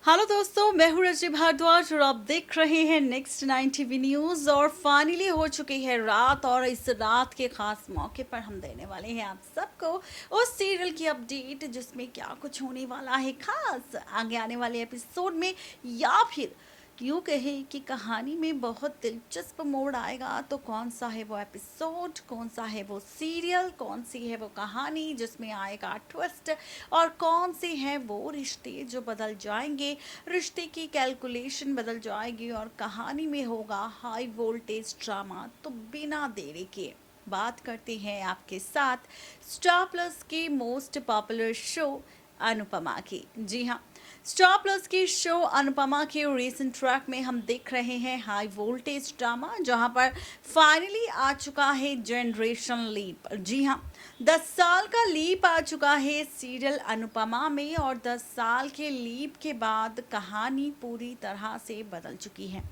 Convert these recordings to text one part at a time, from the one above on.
Hello दोस्तों, मैं हूँ रजनी भारद्वाज और आप देख रहे हैं नेक्स्ट 90 न्यूज़। और फाइनली हो चुकी है रात और इस रात के खास मौके पर हम देने वाले हैं आप सबको उस सीरियल की अपडेट जिसमें क्या कुछ होने वाला है खास आगे आने वाले एपिसोड में, या फिर यूँ कहें कि कहानी में बहुत दिलचस्प मोड़ आएगा। तो कौन सा है वो एपिसोड, कौन सा है वो सीरियल, कौन सी है वो कहानी जिसमें आएगा ट्विस्ट, और कौन से हैं वो रिश्ते जो बदल जाएंगे, रिश्ते की कैलकुलेशन बदल जाएगी और कहानी में होगा हाई वोल्टेज ड्रामा। तो बिना देरी के बात करते हैं आपके साथ स्टार प्लस के मोस्ट पॉपुलर शो अनुपमा की। जी हाँ, स्टार प्लस की शो अनुपमा के रीसेंट ट्रैक में हम देख रहे हैं हाई वोल्टेज ड्रामा, जहां पर फाइनली आ चुका है जनरेशन लीप। जी हाँ, 10 साल का लीप आ चुका है सीरियल अनुपमा में और 10 साल के लीप के बाद कहानी पूरी तरह से बदल चुकी है।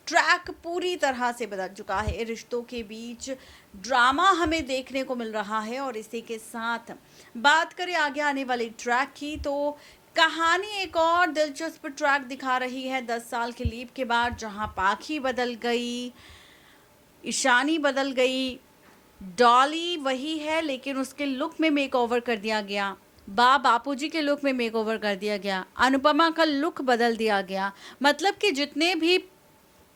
ट्रैक पूरी तरह से बदल चुका है, रिश्तों के बीच ड्रामा हमें देखने को मिल रहा है। और इसी के साथ बात करें आगे आने वाले ट्रैक की, तो कहानी एक और दिलचस्प ट्रैक दिखा रही है 10 साल के लीप के बाद, जहां पाखी बदल गई, ईशानी बदल गई, डॉली वही है लेकिन उसके लुक में मेकओवर कर दिया गया, बापूजी के लुक में मेकओवर कर दिया गया, अनुपमा का लुक बदल दिया गया। मतलब कि जितने भी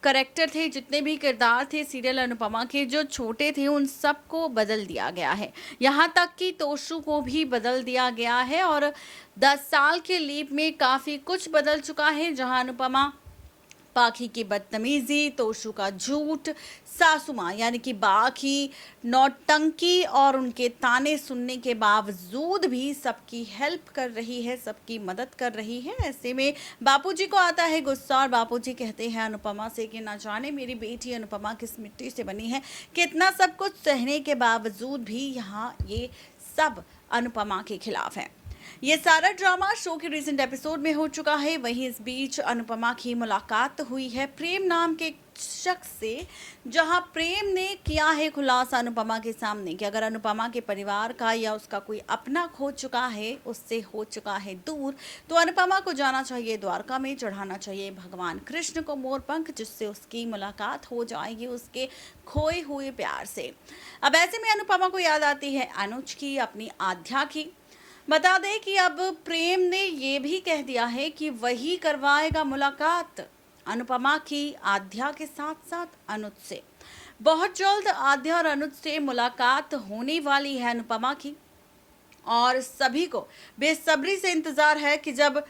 करेक्टर थे, जितने भी किरदार थे सीरियल अनुपमा के, जो छोटे थे उन सबको बदल दिया गया है। यहाँ तक कि तोशु को भी बदल दिया गया है और 10 साल के लीप में काफ़ी कुछ बदल चुका है, जहाँ अनुपमा पाखी की बदतमीजी, तोशु का झूठ, सासू माँ यानी कि बा की नौटंकी और उनके ताने सुनने के बावजूद भी सबकी हेल्प कर रही है, सबकी मदद कर रही है। ऐसे में बापूजी को आता है गुस्सा और बापूजी कहते हैं अनुपमा से कि ना जाने मेरी बेटी अनुपमा किस मिट्टी से बनी है, कितना सब कुछ सहने के बावजूद भी यहाँ ये सब अनुपमा के खिलाफ है। ये सारा ड्रामा शो के रिसेंट एपिसोड में हो चुका है। वहीं इस बीच अनुपमा की मुलाकात हुई है प्रेम नाम के शख्स से, जहां प्रेम ने किया है खुलासा अनुपमा के सामने कि अगर अनुपमा के परिवार का या उसका कोई अपना खो चुका है, उससे हो चुका है दूर, तो अनुपमा को जाना चाहिए द्वारका में, चढ़ाना चाहिए भगवान कृष्ण को मोरपंख, जिससे उसकी मुलाकात हो जाएगी उसके खोए हुए प्यार से। अब ऐसे में अनुपमा को याद आती है अनुज की, अपनी आध्या की। बता दें कि अब प्रेम ने ये भी कह दिया है कि वही करवाएगा मुलाकात अनुपमा की आध्या के साथ साथ अनुज से। बहुत जल्द आध्या और अनुज से मुलाकात होने वाली है अनुपमा की और सभी को बेसब्री से इंतजार है कि जब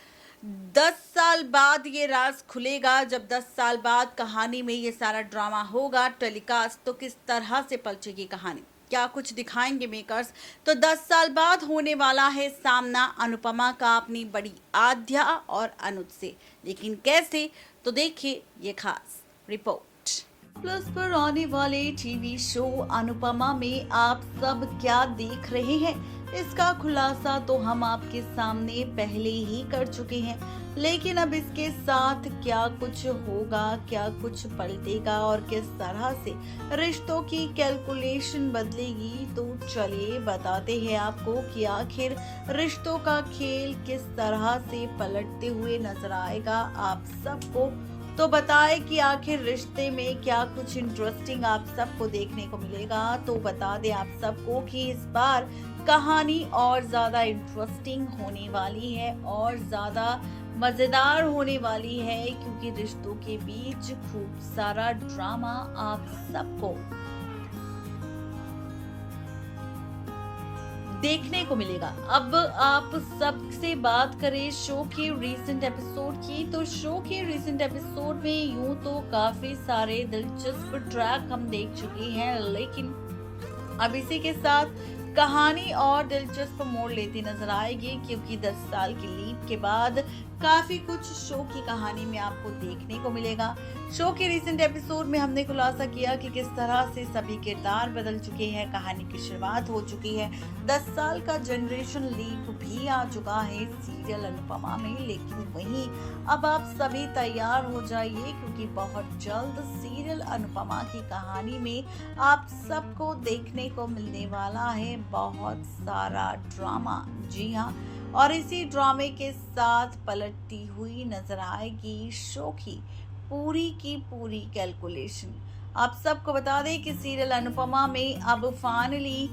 10 साल बाद ये राज खुलेगा, जब 10 साल बाद कहानी में ये सारा ड्रामा होगा टेलीकास्ट, तो किस तरह से पलचेगी कहानी, क्या कुछ दिखाएंगे मेकर्स। तो 10 साल बाद होने वाला है सामना अनुपमा का अपनी बड़ी आध्या और अनुज से, लेकिन कैसे, तो देखिए ये खास रिपोर्ट। प्लस पर आने वाले टीवी शो अनुपमा में आप सब क्या देख रहे हैं, इसका खुलासा तो हम आपके सामने पहले ही कर चुके हैं, लेकिन अब इसके साथ क्या कुछ होगा, क्या कुछ पलटेगा और किस तरह से रिश्तों की कैलकुलेशन बदलेगी, तो चलिए बताते हैं आपको कि आखिर रिश्तों का खेल किस तरह से पलटते हुए नजर आएगा आप सबको। तो बताएं कि आखिर रिश्ते में क्या कुछ इंटरेस्टिंग आप सबको देखने को मिलेगा। तो बता दें आप सबको कि इस बार कहानी और ज़्यादा इंटरेस्टिंग होने वाली है और ज़्यादा मज़ेदार होने वाली है, क्योंकि रिश्तों के बीच खूब सारा ड्रामा आप सबको देखने को मिलेगा। अब आप सबसे बात करें शो के रीसेंट एपिसोड की, तो शो के रीसेंट एपिसोड में यूं तो काफी सारे दिलचस्प ट्रैक हम देख चुके हैं, लेकिन अब इसी के साथ कहानी और दिलचस्प मोड़ लेती नजर आएगी, क्योंकि 10 साल की लीप के बाद काफी कुछ शो की कहानी में आपको देखने को मिलेगा। शो के रिसेंट एपिसोड में हमने खुलासा किया कि किस तरह से सभी किरदार बदल चुके हैं, कहानी की शुरुआत हो चुकी है, 10 साल का जनरेशन लीप भी आ चुका है सीरियल अनुपमा में। लेकिन वहीं अब आप सभी तैयार हो जाइए, क्योंकि बहुत जल्द सीरियल अनुपमा की कहानी में आप सबको देखने को मिलने वाला है बहुत सारा ड्रामा। जी हाँ, और इसी ड्रामे के साथ पलटती हुई नजर आएगी शो की पूरी कैलकुलेशन। आप सबको बता दें कि सीरियल अनुपमा में अब फाइनली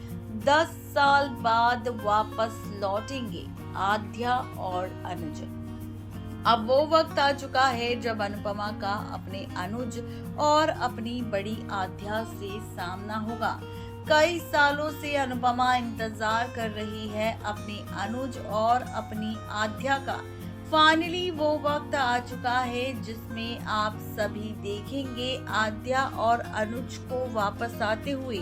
10 साल बाद वापस लौटेंगे आद्या और अनुज। अब वो वक्त आ चुका है जब अनुपमा का अपने अनुज और अपनी बड़ी आद्या से सामना होगा। कई सालों से अनुपमा इंतजार कर रही है अपने अनुज और अपनी आद्या का। फाइनली वो वक्त आ चुका है जिसमें आप सभी देखेंगे आद्या और अनुज को वापस आते हुए।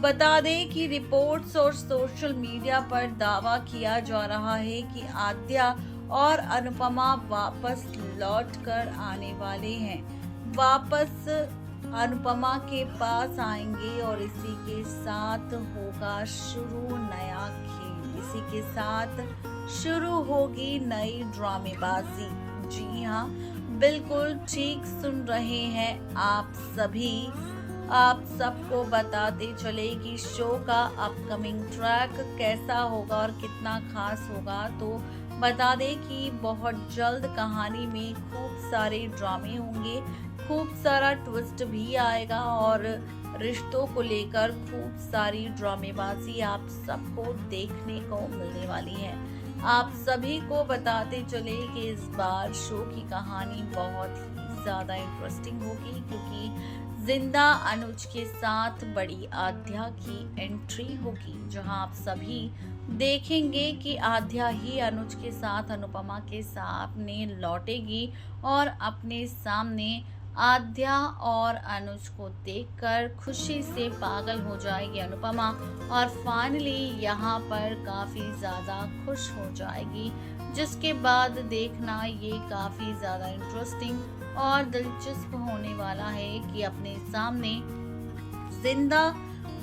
बता दें कि रिपोर्ट्स और सोशल मीडिया पर दावा किया जा रहा है कि आद्या और अनुपमा वापस लौट कर आने वाले हैं। वापस अनुपमा के पास आएंगे और इसी के साथ होगा शुरू नया खेल। इसी के साथ शुरू होगी नई ड्रामेबाजी। जी हाँ, बिल्कुल ठीक सुन रहे हैं आप सभी। आप सबको बताते चले कि शो का अपकमिंग ट्रैक कैसा होगा और कितना खास होगा। तो बता दें कि बहुत जल्द कहानी में खूब सारे ड्रामे होंगे, खूब सारा ट्विस्ट भी आएगा और रिश्तों को लेकर खूब सारी ड्रामेबाजी आप सबको देखने को मिलने वाली है। आप सभी को बताते चले कि इस बार शो की कहानी बहुत ही ज्यादा इंटरेस्टिंग होगी, क्योंकि जिंदा अनुज के साथ बड़ी आद्या की एंट्री होगी, जहां आप सभी देखेंगे कि आद्या ही अनुज के साथ अनुपमा के सामने लौटेगी और अपने सामने आद्या और अनुज को देखकर खुशी से पागल हो जाएगी अनुपमा और फाइनली यहाँ पर काफ़ी ज़्यादा खुश हो जाएगी, जिसके बाद देखना ये काफ़ी ज़्यादा इंटरेस्टिंग और दिलचस्प होने वाला है कि अपने सामने जिंदा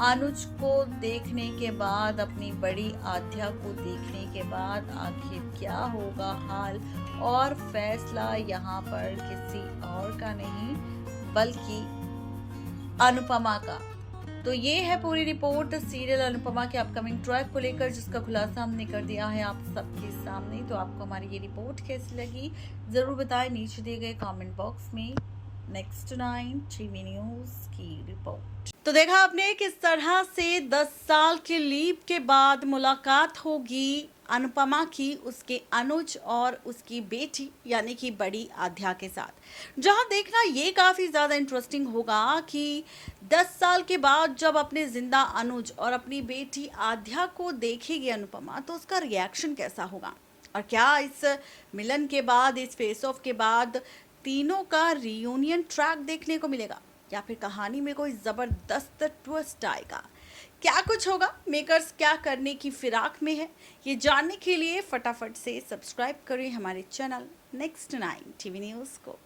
अनुज को देखने के बाद, अपनी बड़ी आद्या को देखने के बाद आखिर क्या होगा हाल और फैसला यहाँ पर किसी और का नहीं बल्कि अनुपमा का। तो ये है पूरी रिपोर्ट सीरियल अनुपमा के अपकमिंग ट्रैक को लेकर, जिसका खुलासा हमने कर दिया है आप सबके सामने। तो आपको हमारी ये रिपोर्ट कैसी लगी जरूर बताएं नीचे दिए गए कमेंट बॉक्स में। नेक्स्ट 9 टीवी न्यूज की रिपोर्ट। तो देखा आपने किस तरह से 10 साल के लीव के बाद मुलाकात होगी अनुपमा की उसके अनुज और उसकी बेटी यानी कि बड़ी आद्या के साथ, जहां देखना ये काफ़ी ज़्यादा इंटरेस्टिंग होगा कि 10 साल के बाद जब अपने जिंदा अनुज और अपनी बेटी आद्या को देखेगी अनुपमा, तो उसका रिएक्शन कैसा होगा और क्या इस मिलन के बाद, इस फेस ऑफ के बाद तीनों का रियूनियन ट्रैक देखने को मिलेगा या फिर कहानी में कोई ज़बरदस्त ट्विस्ट आएगा। क्या कुछ होगा, मेकर्स क्या करने की फिराक में है, ये जानने के लिए फटाफट से सब्सक्राइब करें हमारे चैनल नेक्स्ट 9 टीवी न्यूज़ को।